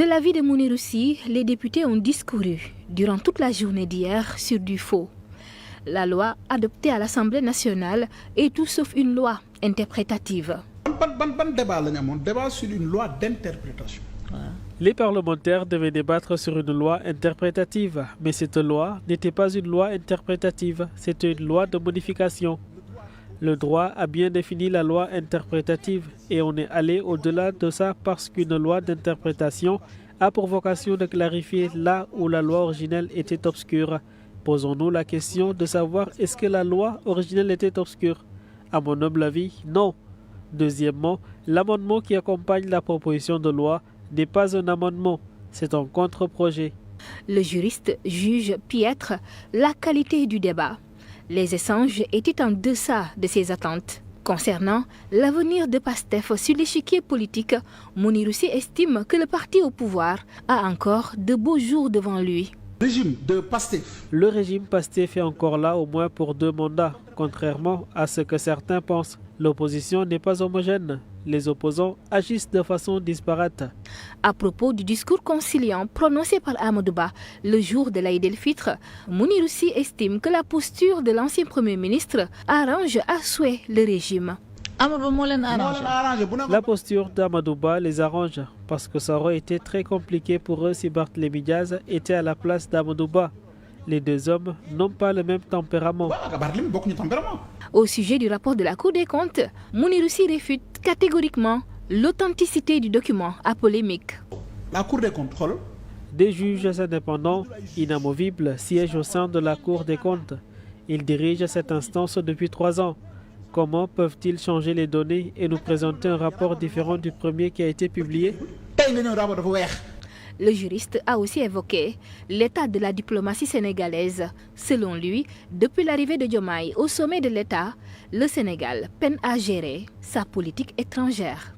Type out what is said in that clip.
De l'avis de Mounirou Sy, les députés ont discouru durant toute la journée d'hier sur du faux. La loi adoptée à l'Assemblée nationale est tout sauf une loi interprétative. Débat sur une loi d'interprétation. Les parlementaires devaient débattre sur une loi interprétative, mais cette loi n'était pas une loi interprétative, c'était une loi de modification. Le droit a bien défini la loi interprétative et on est allé au-delà de ça parce qu'une loi d'interprétation a pour vocation de clarifier là où la loi originelle était obscure. Posons-nous la question de savoir est-ce que la loi originelle était obscure? À mon humble avis, non. Deuxièmement, l'amendement qui accompagne la proposition de loi n'est pas un amendement, c'est un contre-projet. Le juriste juge piètre la qualité du débat. Les échanges étaient en deçà de ses attentes. Concernant l'avenir de PASTEF sur l'échiquier politique, Mounirou Sy estime que le parti au pouvoir a encore de beaux jours devant lui. Le régime PASTEF est encore là au moins pour 2 mandats, contrairement à ce que certains pensent. L'opposition n'est pas homogène. Les opposants agissent de façon disparate. À propos du discours conciliant prononcé par Amadou Ba le jour de l'Aïd el-Fitr, Mounirou Sy estime que la posture de l'ancien Premier ministre arrange à souhait le régime. La posture d'Amadou Ba les arrange parce que ça aurait été très compliqué pour eux si Barthélémy Diaz était à la place d'Amadou Ba. Les deux hommes n'ont pas le même tempérament. Au sujet du rapport de la Cour des comptes, Mounirou Sy réfute catégoriquement l'authenticité du document à polémique. La Cour des comptes, Des juges indépendants, inamovibles, siègent au sein de la Cour des comptes. Ils dirigent cette instance depuis 3 ans. Comment peuvent-ils changer les données et nous présenter un rapport différent du premier qui a été publié? Le juriste a aussi évoqué l'état de la diplomatie sénégalaise. Selon lui, depuis l'arrivée de Diomaye au sommet de l'État, le Sénégal peine à gérer sa politique étrangère.